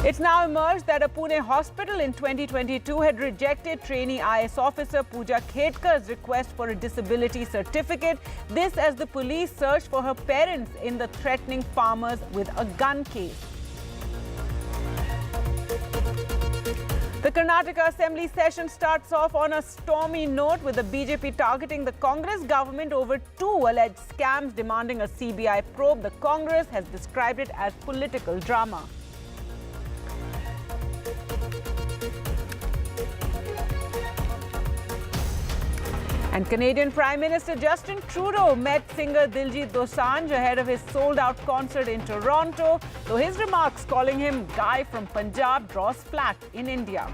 It's now emerged that a Pune hospital in 2022 had rejected trainee IAS officer Puja Khedkar's request for a disability certificate. This as the police searched for her parents in the threatening farmers with a gun case. The Karnataka Assembly session starts off on a stormy note, with the BJP targeting the Congress government over two alleged scams demanding a CBI probe. The Congress has described it as political drama. And Canadian Prime Minister Justin Trudeau met singer Diljit Dosanjh ahead of his sold-out concert in Toronto, though his remarks calling him Guy from Punjab draws flack in India.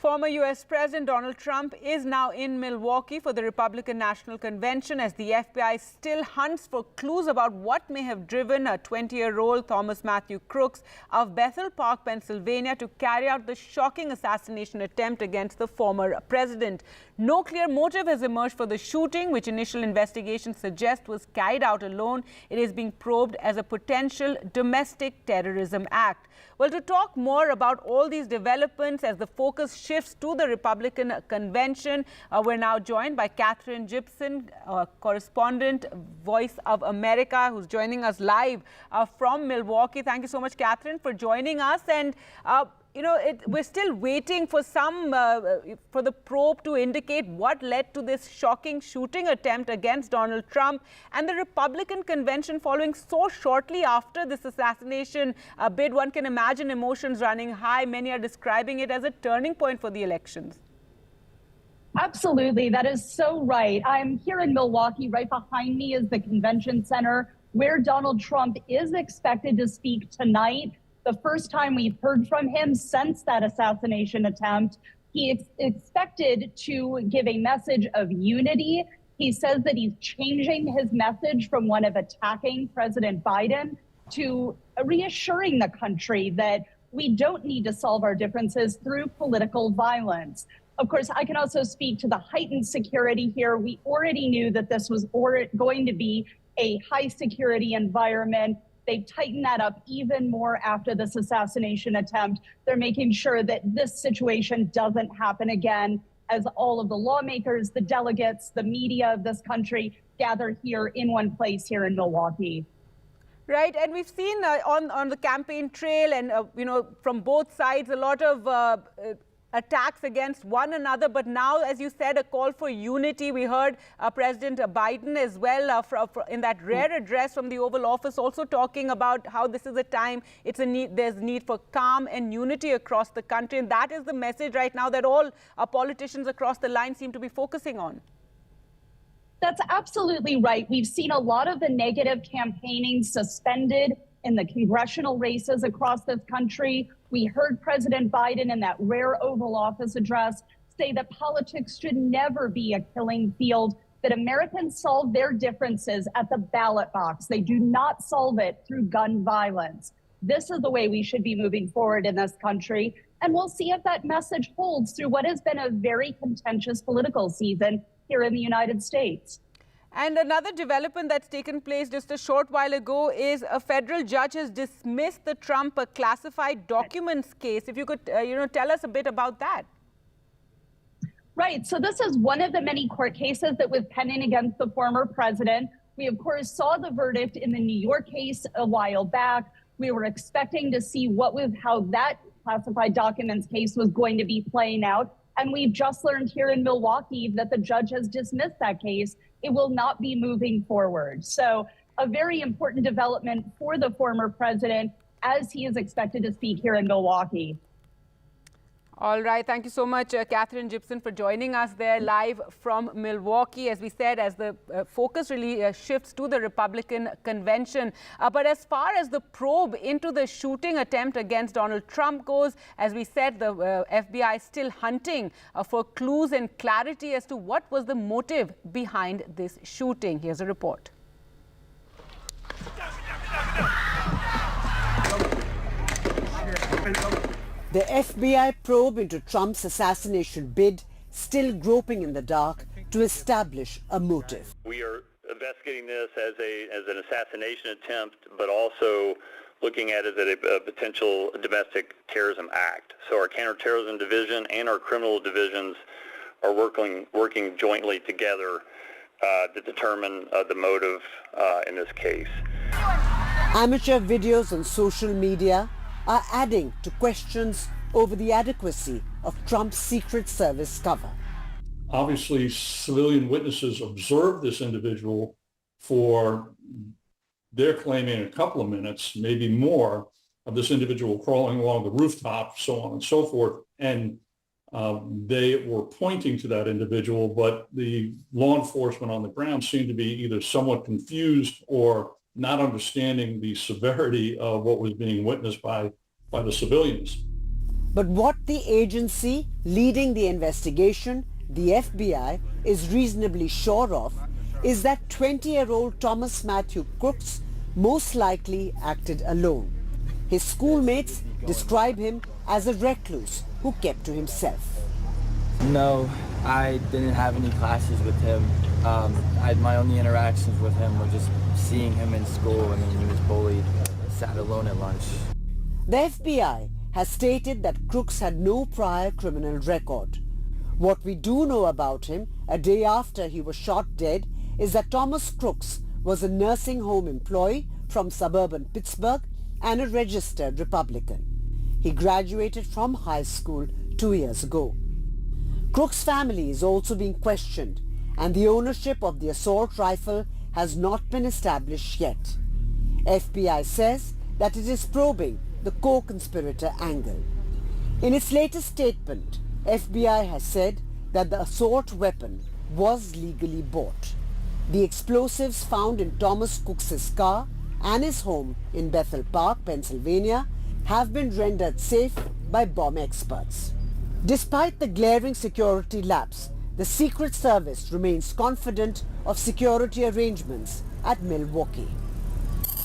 Former U.S. President Donald Trump is now in Milwaukee for the Republican National Convention as the FBI still hunts for clues about what may have driven a 20-year-old Thomas Matthew Crooks of Bethel Park, Pennsylvania, to carry out the shocking assassination attempt against the former president. No clear motive has emerged for the shooting, which initial investigations suggest was carried out alone. It is being probed as a potential domestic terrorism act. Well, to talk more about all these developments as the focus shifts to the Republican convention, we're now joined by Catherine Gibson, correspondent, Voice of America, who's joining us live from Milwaukee. Thank you so much, Catherine, for joining us. And we're still waiting for for the probe to indicate what led to this shocking shooting attempt against Donald Trump, and the Republican convention following so shortly after this assassination bid. One can imagine emotions running high. Many are describing it as a turning point for the elections. Absolutely. That is so right. I'm here in Milwaukee. Right behind me is the convention center where Donald Trump is expected to speak tonight. The first time we've heard from him since that assassination attempt. He expected to give a message of unity. He says that he's changing his message from one of attacking President Biden to reassuring the country that we don't need to solve our differences through political violence. Of course, I can also speak to the heightened security here. We already knew that this was going to be a high security environment. They've tightened that up even more after this assassination attempt. They're making sure that this situation doesn't happen again as all of the lawmakers, the delegates, the media of this country gather here in one place here in Milwaukee. Right, and we've seen on the campaign trail and, from both sides, a lot of attacks against one another. But now, as you said, a call for unity. We heard President Biden as well in that rare address from the Oval Office also talking about how this is a time, there's need for calm and unity across the country. And that is the message right now that all politicians across the line seem to be focusing on. That's absolutely right. We've seen a lot of the negative campaigning suspended in the congressional races across this country. We heard President Biden in that rare Oval Office address say that politics should never be a killing field, that Americans solve their differences at the ballot box. They do not solve it through gun violence. This is the way we should be moving forward in this country. And we'll see if that message holds through what has been a very contentious political season here in the United States. And another development that's taken place just a short while ago is a federal judge has dismissed the Trump classified documents case. If you could, tell us a bit about that. Right. So this is one of the many court cases that was pending against the former president. We, of course, saw the verdict in the New York case a while back. We were expecting to see how that classified documents case was going to be playing out. And we've just learned here in Milwaukee that the judge has dismissed that case. It will not be moving forward. So a very important development for the former president as he is expected to speak here in Milwaukee. All right. Thank you so much, Catherine Gibson, for joining us there live from Milwaukee. As we said, as the focus really shifts to the Republican convention. But as far as the probe into the shooting attempt against Donald Trump goes, as we said, the FBI is still hunting for clues and clarity as to what was the motive behind this shooting. Here's a report. The FBI probe into Trump's assassination bid still groping in the dark to establish a motive. We are investigating this as an assassination attempt, but also looking at it as a potential domestic terrorism act. So our counterterrorism division and our criminal divisions are working jointly together to determine the motive in this case. Amateur videos on social media are adding to questions over the adequacy of Trump's Secret Service cover. Obviously, civilian witnesses observed this individual for, they're claiming, a couple of minutes, maybe more, of this individual crawling along the rooftop, so on and so forth. And they were pointing to that individual, but the law enforcement on the ground seemed to be either somewhat confused or not understanding the severity of what was being witnessed by the civilians. But what the agency leading the investigation, the FBI, is reasonably sure of is that 20-year-old Thomas Matthew Crooks most likely acted alone. His schoolmates describe him as a recluse who kept to himself. No, I didn't have any classes with him. My only interactions with him were just seeing him in school and then he was bullied, sat alone at lunch. The FBI has stated that Crooks had no prior criminal record. What we do know about him a day after he was shot dead is that Thomas Crooks was a nursing home employee from suburban Pittsburgh and a registered Republican. He graduated from high school 2 years ago. Crooks' family is also being questioned, and the ownership of the assault rifle has not been established yet. FBI says that it is probing the co-conspirator angle. In its latest statement, FBI has said that the assault weapon was legally bought. The explosives found in Thomas Crooks' car and his home in Bethel Park, Pennsylvania, have been rendered safe by bomb experts. Despite the glaring security lapse, the Secret Service remains confident of security arrangements at Milwaukee.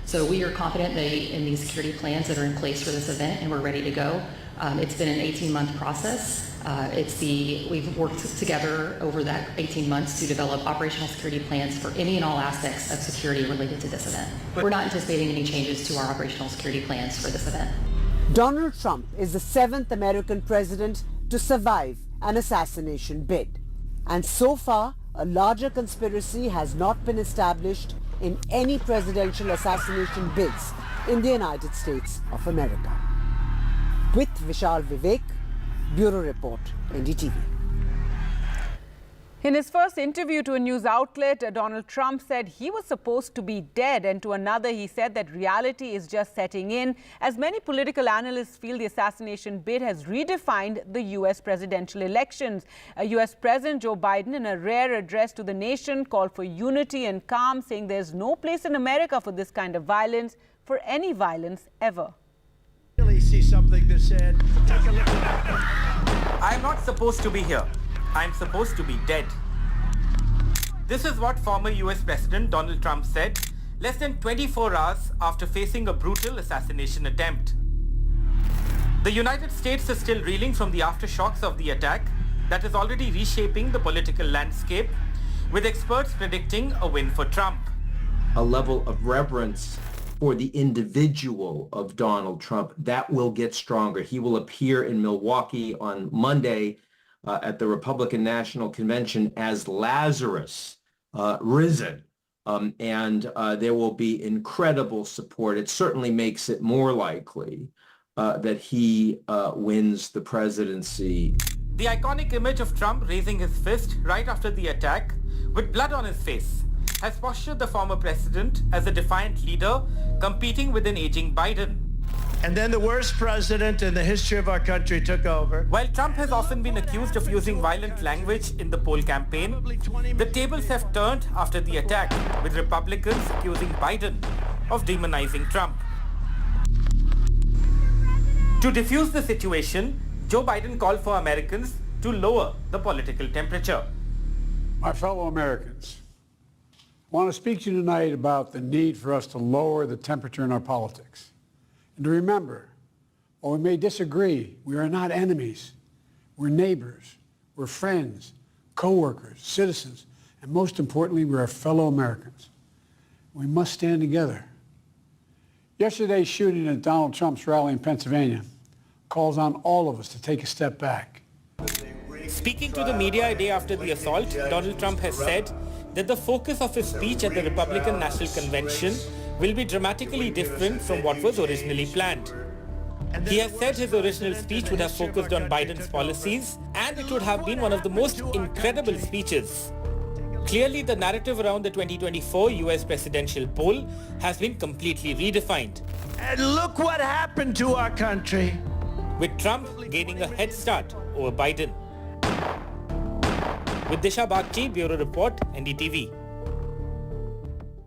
So we are confident in these security plans that are in place for this event, and we're ready to go. It's been an 18-month process. We've worked together over that 18 months to develop operational security plans for any and all aspects of security related to this event. We're not anticipating any changes to our operational security plans for this event. Donald Trump is the 7th American president to survive an assassination bid. And so far, a larger conspiracy has not been established in any presidential assassination bids in the United States of America. With Vishal Vivek, Bureau Report, NDTV. In his first interview to a news outlet, Donald Trump said he was supposed to be dead, and to another he said that reality is just setting in. As many political analysts feel, the assassination bid has redefined the U.S. presidential elections. U.S. President Joe Biden, in a rare address to the nation, called for unity and calm, saying there's no place in America for this kind of violence, for any violence ever. Really see something that said, take a look at that. I'm not supposed to be here. I'm supposed to be dead. This is what former US President Donald Trump said less than 24 hours after facing a brutal assassination attempt. The United States is still reeling from the aftershocks of the attack that is already reshaping the political landscape, with experts predicting a win for Trump. A level of reverence for the individual of Donald Trump, that will get stronger. He will appear in Milwaukee on Monday at the Republican National Convention as Lazarus risen. And there will be incredible support. It certainly makes it more likely that he wins the presidency. The iconic image of Trump raising his fist right after the attack, with blood on his face, has postured the former president as a defiant leader competing with an aging Biden. And then the worst president in the history of our country took over. While Trump has often been accused of using violent language in the poll campaign, the tables have turned after the attack, with Republicans accusing Biden of demonizing Trump. To defuse the situation, Joe Biden called for Americans to lower the political temperature. My fellow Americans, I want to speak to you tonight about the need for us to lower the temperature in our politics. And to remember, While we may disagree, we are not enemies. We're neighbors. We're friends, co-workers, citizens, and most importantly, we're fellow Americans. We must stand together. Yesterday's shooting at Donald Trump's rally in Pennsylvania calls on all of us to take a step back. Speaking to the media a day after the assault, Donald Trump has said that the focus of his speech at the Republican National Convention will be dramatically different from what was originally planned. He has said his original speech would have focused on Biden's policies, and it would have been one of the most incredible speeches. Clearly, the narrative around the 2024 US presidential poll has been completely redefined. And look what happened to our country. With Trump gaining a head start over Biden. With Disha Bagchi, Bureau Report, NDTV.